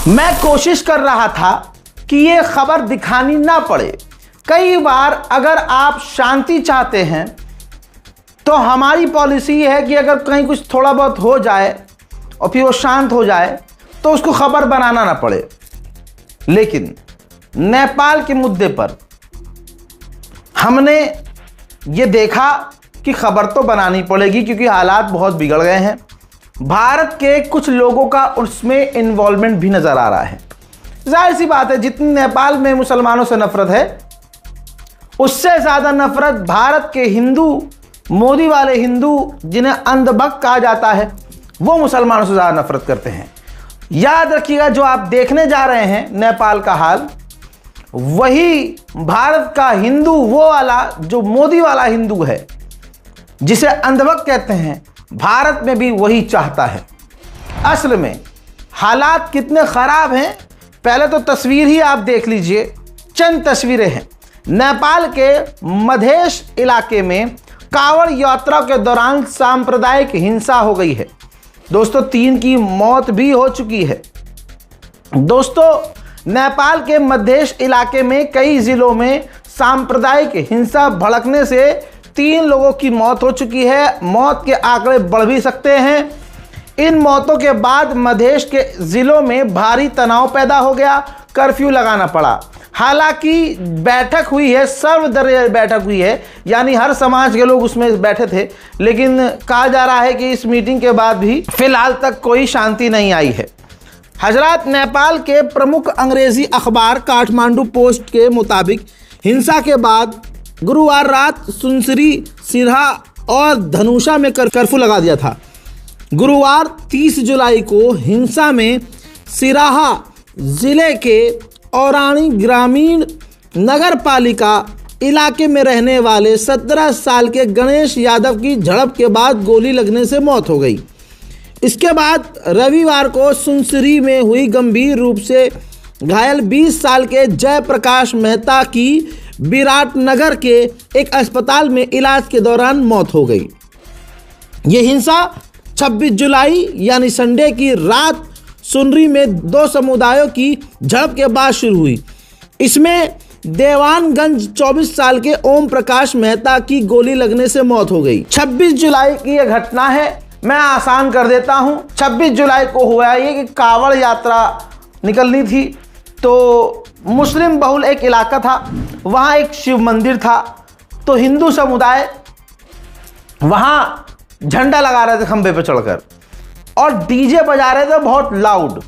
मैं कोशिश कर रहा था कि ये खबर दिखानी ना पड़े। कई बार अगर आप शांति चाहते हैं तो हमारी पॉलिसी है कि अगर कहीं कुछ थोड़ा बहुत हो जाए और फिर वो शांत हो जाए तो उसको खबर बनाना ना पड़े। लेकिन नेपाल के मुद्दे पर हमने ये देखा कि खबर तो बनानी पड़ेगी क्योंकि हालात बहुत बिगड़ गए हैं। भारत के कुछ लोगों का उसमें इन्वॉल्वमेंट भी नज़र आ रहा है। जाहिर सी बात है, जितनी नेपाल में मुसलमानों से नफरत है उससे ज़्यादा नफरत भारत के हिंदू, मोदी वाले हिंदू जिन्हें अंधभक्त कहा जाता है, वो मुसलमानों से ज़्यादा नफरत करते हैं। याद रखिएगा, जो आप देखने जा रहे हैं नेपाल का हाल, वही भारत का हिंदू, वो वाला जो मोदी वाला हिंदू है जिसे अंधभक्त कहते हैं, भारत में भी वही चाहता है। असल में हालात कितने ख़राब हैं, पहले तो तस्वीर ही आप देख लीजिए। चंद तस्वीरें हैं। नेपाल के मधेश इलाके में कांवड़ यात्रा के दौरान सांप्रदायिक हिंसा हो गई है। दोस्तों, 3 की मौत भी हो चुकी है। दोस्तों, नेपाल के मधेश इलाके में कई ज़िलों में सांप्रदायिक हिंसा भड़कने से 3 लोगों की मौत हो चुकी है। मौत के आंकड़े बढ़ भी सकते हैं। इन मौतों के बाद मधेश के ज़िलों में भारी तनाव पैदा हो गया, कर्फ्यू लगाना पड़ा। हालांकि बैठक हुई है, सर्वदलीय बैठक हुई है, यानी हर समाज के लोग उसमें बैठे थे, लेकिन कहा जा रहा है कि इस मीटिंग के बाद भी फिलहाल तक कोई शांति नहीं आई है। हजरात, नेपाल के प्रमुख अंग्रेजी अखबार काठमांडू पोस्ट के मुताबिक हिंसा के बाद गुरुवार रात सुनसरी, सिरहा और धनुषा में कर्फ्यू लगा दिया था। गुरुवार 30 जुलाई को हिंसा में सिराहा जिले के औराणी ग्रामीण नगर पालिका इलाके में रहने वाले 17 साल के गणेश यादव की झड़प के बाद गोली लगने से मौत हो गई। इसके बाद रविवार को सुनसरी में हुई गंभीर रूप से घायल 20 साल के जयप्रकाश मेहता की विराटनगर के एक अस्पताल में इलाज के दौरान मौत हो गई। ये हिंसा 26 जुलाई यानी संडे की रात सुनरी में 2 समुदायों की झड़प के बाद शुरू हुई। इसमें देवानगंज 24 साल के ओम प्रकाश मेहता की गोली लगने से मौत हो गई। 26 जुलाई की यह घटना है। मैं आसान कर देता हूं। 26 जुलाई को हुआ ये कि कांवड़ यात्रा निकलनी थी, तो मुस्लिम बहुल एक इलाका था, वहाँ एक शिव मंदिर था, तो हिंदू समुदाय वहाँ झंडा लगा रहे थे खंबे पे चढ़कर और डीजे बजा रहे थे बहुत लाउड।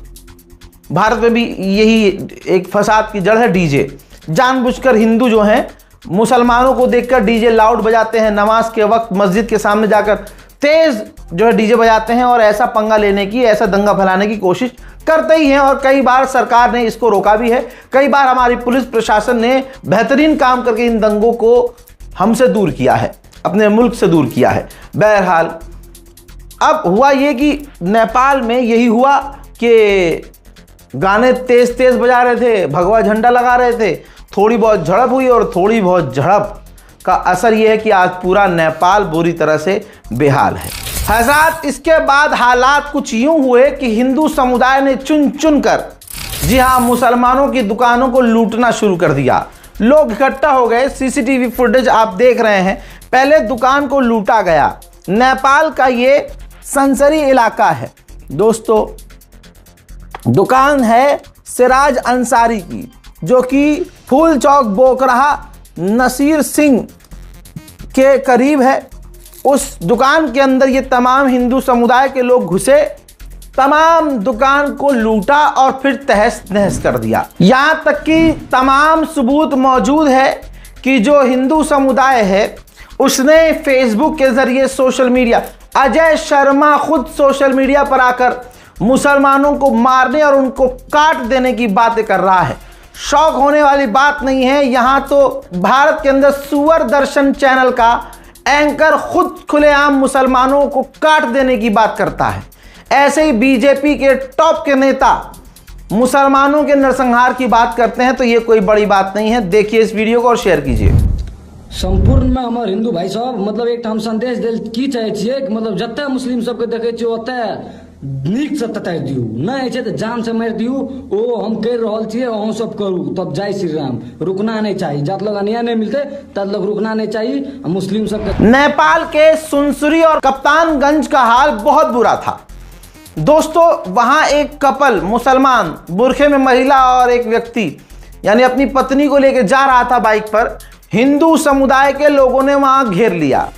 भारत में भी यही एक फसाद की जड़ है, डीजे। जानबूझकर हिंदू जो हैं मुसलमानों को देखकर डीजे लाउड बजाते हैं, नमाज के वक्त मस्जिद के सामने जाकर तेज जो है डीजे बजाते हैं और ऐसा पंगा लेने की, ऐसा दंगा फैलाने की कोशिश करते ही हैं। और कई बार सरकार ने इसको रोका भी है। कई बार हमारी पुलिस प्रशासन ने बेहतरीन काम करके इन दंगों को हमसे दूर किया है, अपने मुल्क से दूर किया है। बहरहाल, अब हुआ ये कि नेपाल में यही हुआ कि गाने तेज तेज बजा रहे थे, भगवा झंडा लगा रहे थे, थोड़ी बहुत झड़प हुई और थोड़ी बहुत झड़प का असर यह है कि आज पूरा नेपाल बुरी तरह से बेहाल है। हज़रात, इसके बाद हालात कुछ यूं हुए कि हिंदू समुदाय ने चुन चुन कर, जी हाँ, मुसलमानों की दुकानों को लूटना शुरू कर दिया। लोग इकट्ठा हो गए। सीसीटीवी फुटेज आप देख रहे हैं। पहले दुकान को लूटा गया। नेपाल का ये संसरी इलाका है। दोस्तों, दुकान है सिराज अंसारी की, जो कि फूल चौक बोकरहा नसीर सिंह के करीब है। उस दुकान के अंदर ये तमाम हिंदू समुदाय के लोग घुसे, तमाम दुकान को लूटा और फिर तहस नहस कर दिया। यहाँ तक कि तमाम सबूत मौजूद है कि जो हिंदू समुदाय है उसने फेसबुक के जरिए, सोशल मीडिया, अजय शर्मा खुद सोशल मीडिया पर आकर मुसलमानों को मारने और उनको काट देने की बातें कर रहा है। शौक होने वाली बात नहीं है। यहाँ तो भारत के अंदर सुअर दर्शन चैनल का एंकर खुद खुलेआम मुसलमानों को काट देने की बात करता है। ऐसे ही बीजेपी के टॉप के नेता मुसलमानों के नरसंहार की बात करते हैं, तो ये कोई बड़ी बात नहीं है। देखिए इस वीडियो को और शेयर कीजिए। संपूर्ण में हमारे हिंदू भाई सब मतलब एक हम संदेश दिल की चाहे छे, मतलब जत्ते मुस्लिम सबके देखे छे ओते नीक से ततार दियो, नहीं है तो जान से मार दियो। ओ हम कर रहल छिए, अहूँ सब करू। तब जय श्री राम। रुकना नहीं चाहिए, जब लोग अन्याय नहीं मिलते तब लोग रुकना नहीं चाहिए। मुस्लिम सब नेपाल के सुनसुरी और कप्तानगंज का हाल बहुत बुरा था दोस्तों। वहां एक कपल मुसलमान बुरखे में महिला और एक व्यक्ति यानी अपनी पत्नी को लेकर जा रहा था बाइक पर। हिंदू समुदाय के लोगों ने वहां घेर लिया।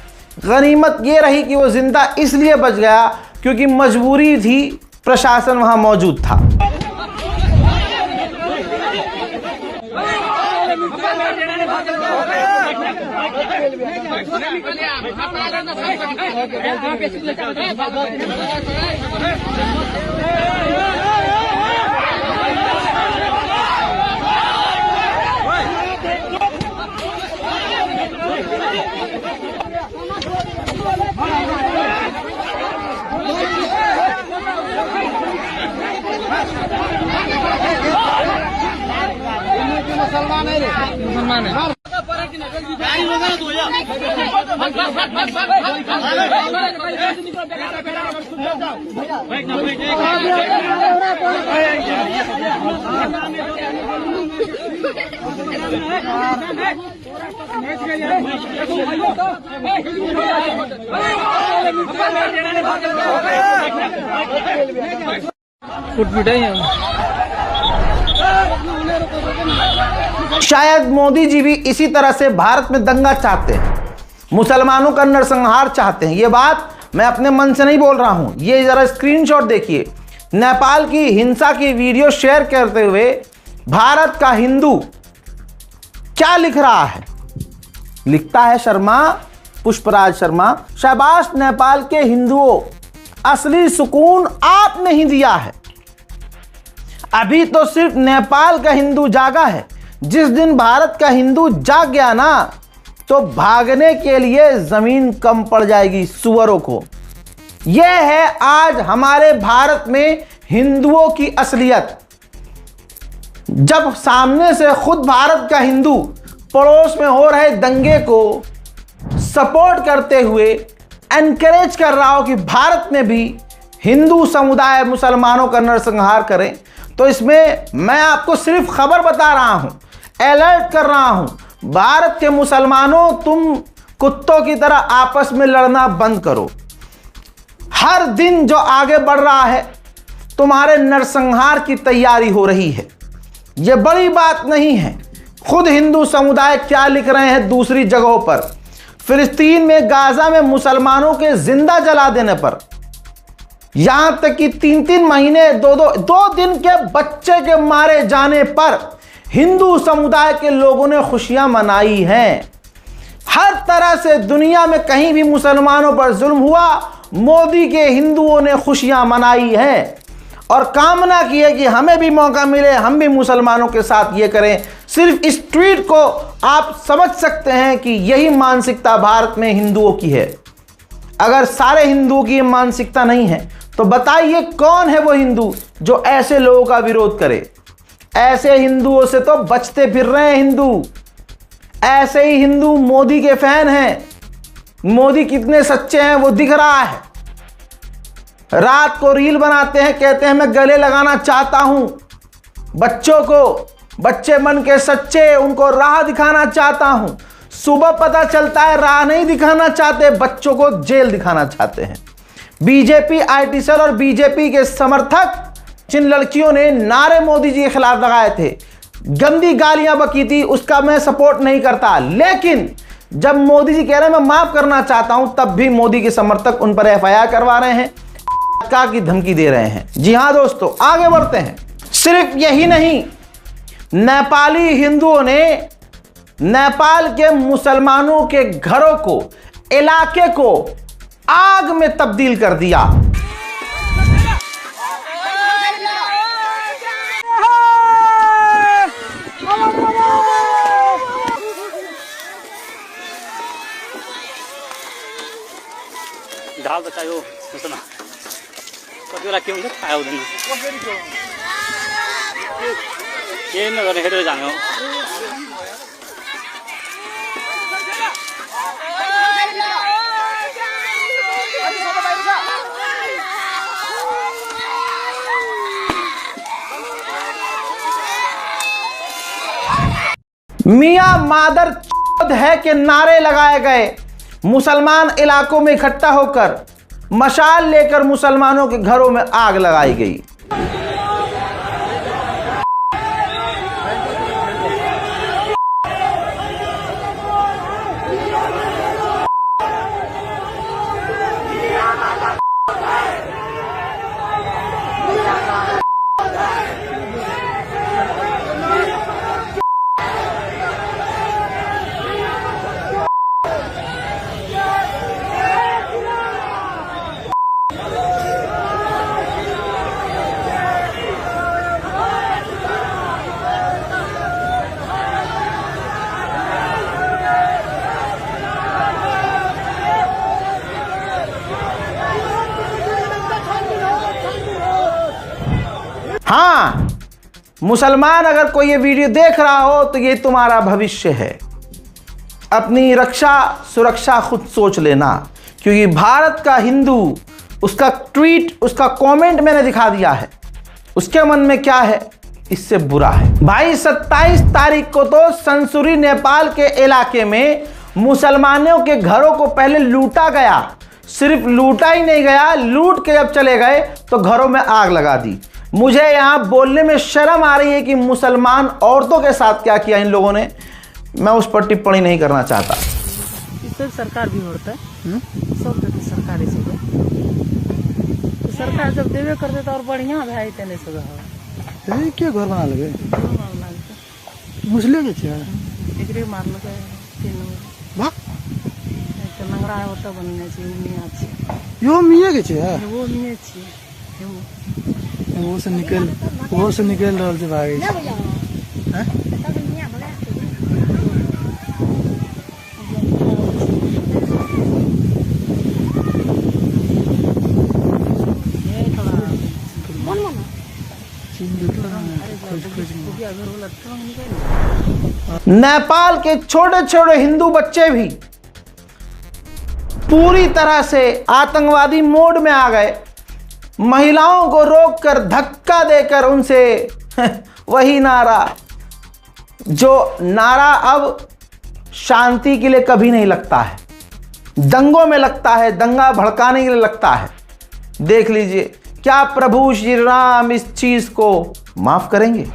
गनीमत ये रही कि वो जिंदा इसलिए बच गया क्योंकि मजबूरी थी, प्रशासन वहां मौजूद था। मुसलमान है। शायद मोदी जी भी इसी तरह से भारत में दंगा चाहते हैं, मुसलमानों का नरसंहार चाहते हैं। ये बात मैं अपने मन से नहीं बोल रहा हूं। ये जरा स्क्रीनशॉट देखिए। नेपाल की हिंसा की वीडियो शेयर करते हुए भारत का हिंदू क्या लिख रहा है? लिखता है शर्मा, पुष्पराज शर्मा, शाबाश नेपाल के हिंदुओं, असली सुकून आपने ही दिया है। अभी तो सिर्फ नेपाल का हिंदू जागा है। जिस दिन भारत का हिंदू जाग गया ना, तो भागने के लिए जमीन कम पड़ जाएगी सुअरों को। यह है आज हमारे भारत में हिंदुओं की असलियत। जब सामने से खुद भारत का हिंदू पड़ोस में हो रहे दंगे को सपोर्ट करते हुए एनकरेज कर रहा हो कि भारत में भी हिंदू समुदाय मुसलमानों का नरसंहार करें, तो इसमें मैं आपको सिर्फ खबर बता रहा हूं, अलर्ट कर रहा हूं। भारत के मुसलमानों, तुम कुत्तों की तरह आपस में लड़ना बंद करो। हर दिन जो आगे बढ़ रहा है, तुम्हारे नरसंहार की तैयारी हो रही है। यह बड़ी बात नहीं है। खुद हिंदू समुदाय क्या लिख रहे हैं दूसरी जगहों पर। फिलिस्तीन में, गाजा में मुसलमानों के जिंदा जला देने पर, यहां तक कि 3-3 महीने, 2 दिन के बच्चे के मारे जाने पर हिंदू समुदाय के लोगों ने खुशियां मनाई हैं। हर तरह से दुनिया में कहीं भी मुसलमानों पर जुल्म हुआ, मोदी के हिंदुओं ने खुशियां मनाई हैं और कामना की है कि हमें भी मौका मिले, हम भी मुसलमानों के साथ ये करें। सिर्फ इस ट्वीट को आप समझ सकते हैं कि यही मानसिकता भारत में हिंदुओं की है। अगर सारे हिंदुओं की मानसिकता नहीं है तो बताइए कौन है वो हिंदू जो ऐसे लोगों का विरोध करे? ऐसे हिंदुओं से तो बचते फिर रहे हैं हिंदू। ऐसे ही हिंदू मोदी के फैन हैं। मोदी कितने सच्चे हैं वो दिख रहा है। रात को रील बनाते हैं, कहते हैं मैं गले लगाना चाहता हूं बच्चों को, बच्चे मन के सच्चे, उनको राह दिखाना चाहता हूं। सुबह पता चलता है राह नहीं दिखाना चाहते, बच्चों को जेल दिखाना चाहते हैं। बीजेपी, आईटी सेल और बीजेपी के समर्थक, जिन लड़कियों ने नारे मोदी जी के खिलाफ लगाए थे, गंदी गालियां बकी थी, उसका मैं सपोर्ट नहीं करता। लेकिन जब मोदी जी कह रहे हैं मैं माफ करना चाहता हूं, तब भी मोदी के समर्थक उन पर एफआईआर करवा रहे हैं, की धमकी दे रहे हैं। जी हां दोस्तों, आगे बढ़ते हैं। सिर्फ यही नहीं, नेपाली हिंदुओं ने नेपाल के मुसलमानों के घरों को, इलाके को आग में तब्दील कर दिया। ढाल बचायो सुना कतिवटा के हुन्छ थाहा हुँदैन के नगर्ने हेरेर जाने हो। मियां मादर चौध है के नारे लगाए गए। मुसलमान इलाकों में इकट्ठा होकर मशाल लेकर मुसलमानों के घरों में आग लगाई गई। हाँ, मुसलमान अगर कोई ये वीडियो देख रहा हो तो ये तुम्हारा भविष्य है। अपनी रक्षा सुरक्षा खुद सोच लेना, क्योंकि भारत का हिंदू, उसका ट्वीट, उसका कमेंट मैंने दिखा दिया है। उसके मन में क्या है, इससे बुरा है। भाई 27 तारीख को तो संसुरी नेपाल के इलाके में मुसलमानों के घरों को पहले लूटा गया। सिर्फ लूटा ही नहीं गया, लूट के जब चले गए तो घरों में आग लगा दी। मुझे यहाँ बोलने में शर्म आ रही है कि मुसलमान औरतों के साथ क्या किया इन लोगों ने। मैं उस पर टिप्पणी नहीं करना चाहता। इससे सरकार भी होता है, सब देते सरकार ही सब। तो सरकार जब देवे करते तो और बढ़िया भाई तेने सब ये क्या घर बना लगे मुसले के छे एकरे मार लगे तीन वाह तो नंगरा है तो बनने से मियां छे यो मिया के छे वो मियां छे वो से निकल रहल छे भाई हैं नेपाल के छोटे छोटे हिंदू बच्चे भी पूरी तरह से आतंकवादी मोड में आ गए। महिलाओं को रोककर धक्का देकर उनसे वही नारा, जो नारा अब शांति के लिए कभी नहीं लगता है, दंगों में लगता है, दंगा भड़काने के लिए लगता है। देख लीजिए, क्या प्रभु श्री राम इस चीज को माफ करेंगे?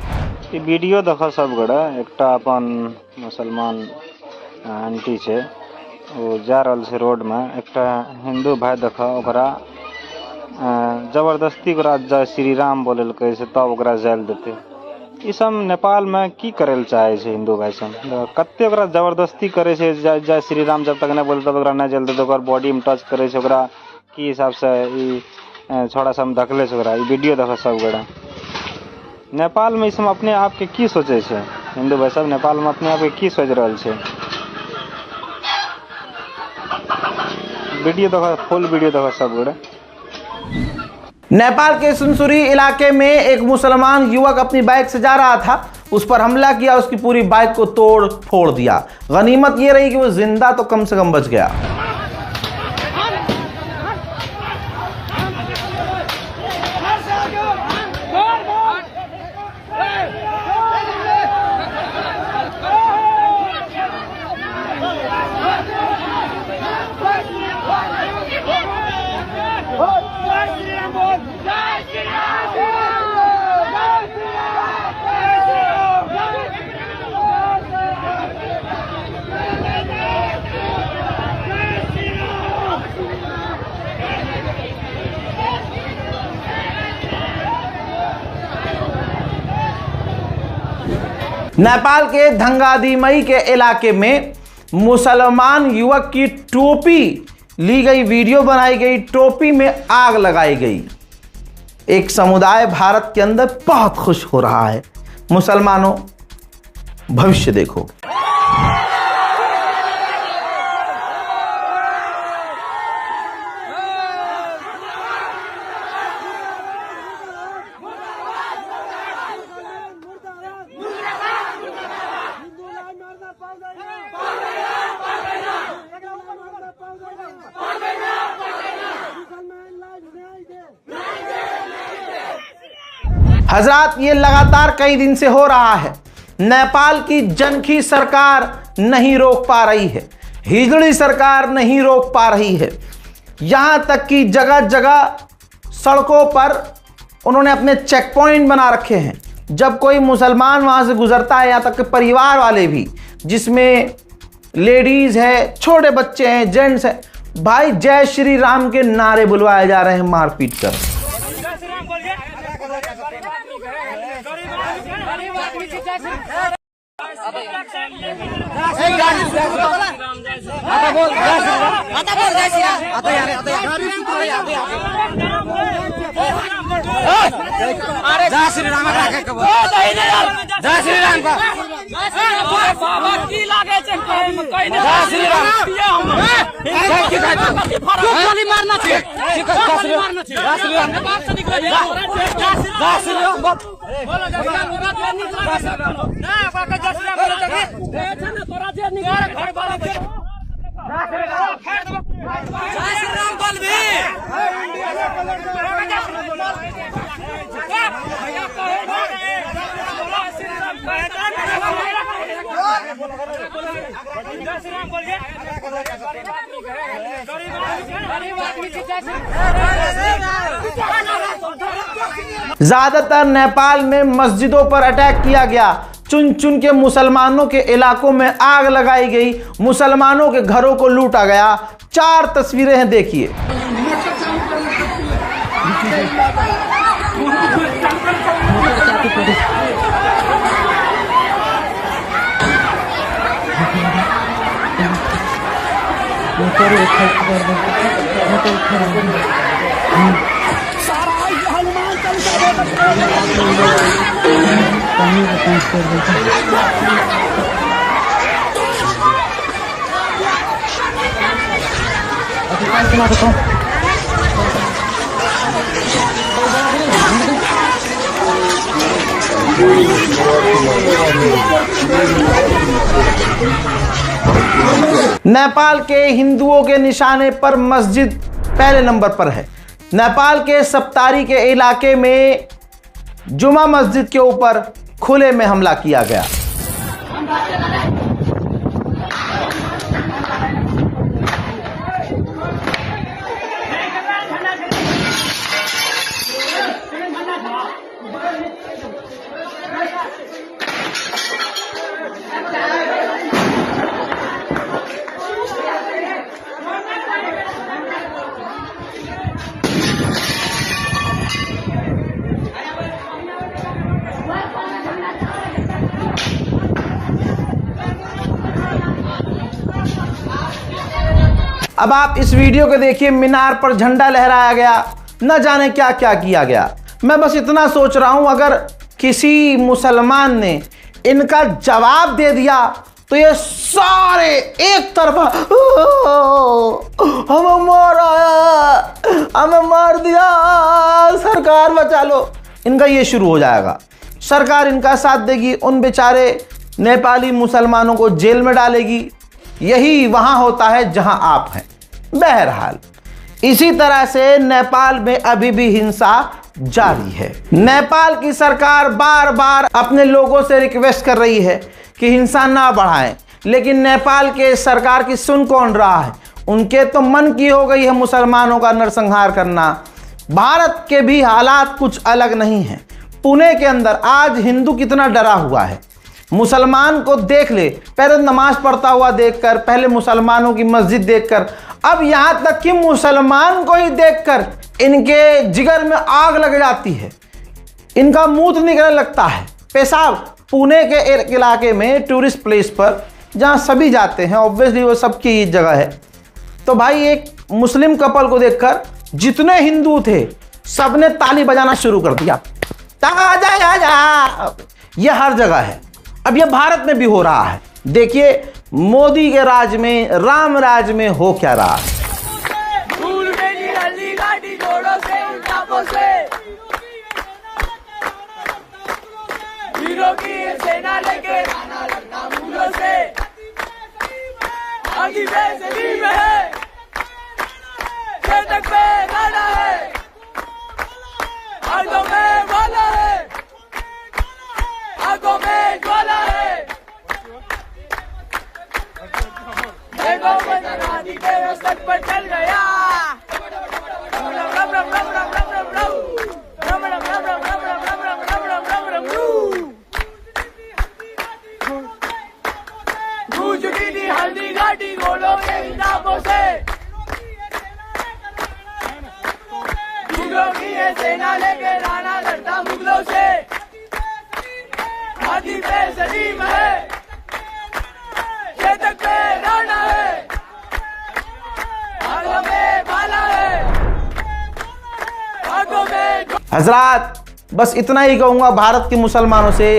ई वीडियो देखो सब गड़ा एकटा अपन मुसलमान आंटी छे वो जा रहल छे रोड में, एकटा हिंदू भाई देखो ओकरा जबरदस्ती ओकरा जय श्री राम बोलल कहे से तब ओकरा जेल देते। ई सब नेपाल में की करल चाहे छे हिंदू भाई सब, कते ओकरा जबरदस्ती करे छे जय श्री राम जब तक नहीं बोलते तब ओकरा नहीं जेल देते। ओकर बॉडी में टच करे छे ओकरा की हिसाब से ई छोड़ा सा धकले छे ओकरा। ई वीडियो देखो सब गड़ा। नेपाल में इसमें अपने आप के की सोचे छे हिंदू भाई सब, नेपाल में अपने आप के की सोच रहल छे? वीडियो देखो, फुल वीडियो देखो सब गड़ा। नेपाल के सुनसुरी इलाके में एक मुसलमान युवक अपनी बाइक से जा रहा था, उस पर हमला किया, उसकी पूरी बाइक को तोड़ फोड़ दिया। गनीमत यह रही कि वो जिंदा तो कम से कम बच गया। नेपाल के धंगादीमई के इलाके में मुसलमान युवक की टोपी ली गई, वीडियो बनाई गई, टोपी में आग लगाई गई। एक समुदाय भारत के अंदर बहुत खुश हो रहा है। मुसलमानों, भविष्य देखो। हजरात, ये लगातार कई दिन से हो रहा है। नेपाल की जनखी सरकार नहीं रोक पा रही है, हिजड़ी सरकार नहीं रोक पा रही है। यहां तक कि जगह जगह सड़कों पर उन्होंने अपने चेक पॉइंट बना रखे हैं। जब कोई मुसलमान वहां से गुजरता है, यहां तक कि परिवार वाले भी, जिसमें लेडीज है, छोटे बच्चे हैं, जेंट्स हैं, भाई जय श्री राम के नारे बुलवाए जा रहे हैं मारपीट कर। जय श्री राम जय श्री राम का बाबा की लागे जय श्री राम गोली मारना चाहिए, गोली मारना चाहिए। जय श्री राम बात से निकले, जय श्री राम बोलो जय श्री राम ना बाका जय श्री राम बोलो जगह तोरा जे निकाल घर वाला के जय श्री राम बोल भी ज्यादातर नेपाल में मस्जिदों पर अटैक किया गया, चुन चुन के मुसलमानों के इलाकों में आग लगाई गई, मुसलमानों के घरों को लूटा गया। 4 तस्वीरें हैं, देखिए। नेपाल के हिंदुओं के निशाने पर मस्जिद पहले नंबर पर है। नेपाल के सप्तारी के इलाके में जुमा मस्जिद के ऊपर खुले में हमला किया गया। अब आप इस वीडियो को देखिए, मीनार पर झंडा लहराया गया, न जाने क्या क्या किया गया। मैं बस इतना सोच रहा हूं, अगर किसी मुसलमान ने इनका जवाब दे दिया तो ये सारे एक तरफा हमें मारा, हमें मार दिया, सरकार बचा लो, इनका ये शुरू हो जाएगा। सरकार इनका साथ देगी, उन बेचारे नेपाली मुसलमानों को जेल में डालेगी। यही वहां होता है जहां आप हैं। बहरहाल इसी तरह से नेपाल में अभी भी हिंसा जारी है। नेपाल की सरकार बार बार अपने लोगों से रिक्वेस्ट कर रही है कि हिंसा ना बढ़ाएं, लेकिन नेपाल के सरकार की सुन कौन रहा है। उनके तो मन की हो गई है मुसलमानों का नरसंहार करना। भारत के भी हालात कुछ अलग नहीं है। पुणे के अंदर आज हिंदू कितना डरा हुआ है। मुसलमान को देख ले, पहले नमाज पढ़ता हुआ देखकर, पहले मुसलमानों की मस्जिद देखकर, अब यहां तक कि मुसलमान को ही देखकर इनके जिगर में आग लग जाती है, इनका मूत निकलने लगता है, पेशाब। पुणे के एक इलाके में टूरिस्ट प्लेस पर जहां सभी जाते हैं, ऑब्वियसली वो सबकी जगह है, तो भाई एक मुस्लिम कपल को देखकर जितने हिंदू थे सबने ताली बजाना शुरू कर दिया। यह हर जगह है। अब यह भारत में भी हो रहा है। देखिए मोदी के राज में, राम राज में हो क्या रहा है। आगों में ज्वाला है। नदी के रस्ते पर चल गया हल्दी घाटी गोलों के हिसाबों से मुगलों की ये सेना लेके राणा लड़ता मुगलों से हाथी पे सलीम है चेतक पे राणा है आगों में भाला है आगों में हजरात बस इतना ही कहूंगा भारत के मुसलमानों से,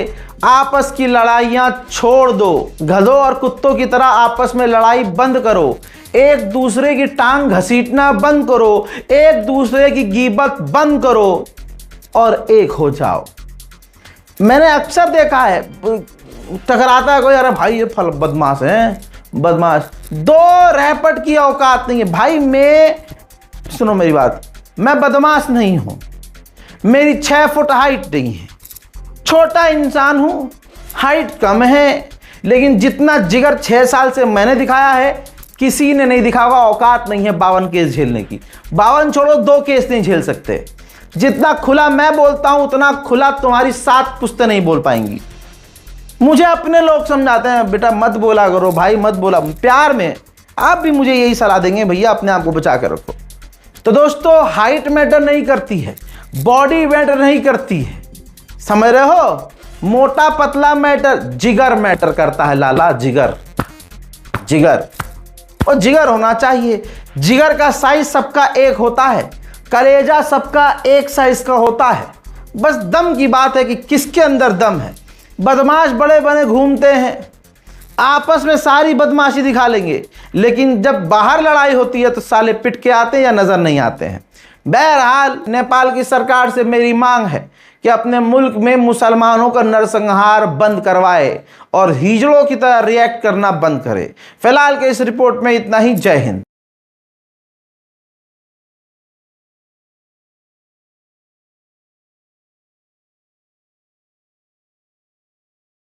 आपस की लड़ाइयां छोड़ दो, गधों और कुत्तों की तरह आपस में लड़ाई बंद करो, एक दूसरे की टांग घसीटना बंद करो, एक दूसरे की गीबत बंद करो और एक हो जाओ। मैंने अक्सर देखा है टकराता है कोई, अरे भाई ये फल बदमाश है, बदमाश, दो रैपट की औकात नहीं है भाई। सुनो मेरी बात, मैं बदमाश नहीं हूं, मेरी 6 फुट हाइट नहीं है, छोटा इंसान हूं, हाइट कम है, लेकिन जितना जिगर 6 साल से मैंने दिखाया है किसी ने नहीं दिखा हुआ। औकात नहीं है 52 केस झेलने की, 52 छोड़ो 2 केस नहीं झेल सकते। जितना खुला मैं बोलता हूं उतना खुला तुम्हारी 7 पुश्तें नहीं बोल पाएंगी। मुझे अपने लोग समझाते हैं बेटा मत बोला करो भाई, मत बोला, प्यार में आप भी मुझे यही सलाह देंगे भैया अपने आप को बचा कर रखो। तो दोस्तों हाइट मैटर नहीं करती है, बॉडी मैटर नहीं करती है, समझ रहे हो, मोटा पतला मैटर, जिगर मैटर करता है लाला, जिगर, जिगर, और जिगर होना चाहिए। जिगर का साइज सबका एक होता है, कलेजा सबका एक साइज का होता है, बस दम की बात है कि किसके अंदर दम है। बदमाश बड़े बने घूमते हैं, आपस में सारी बदमाशी दिखा लेंगे, लेकिन जब बाहर लड़ाई होती है तो साले पिट के आते हैं या नजर नहीं आते हैं। बहरहाल नेपाल की सरकार से मेरी मांग है कि अपने मुल्क में मुसलमानों का नरसंहार बंद करवाए और हिजड़ों की तरह रिएक्ट करना बंद करे। फिलहाल के इस रिपोर्ट में इतना ही। जय हिंद।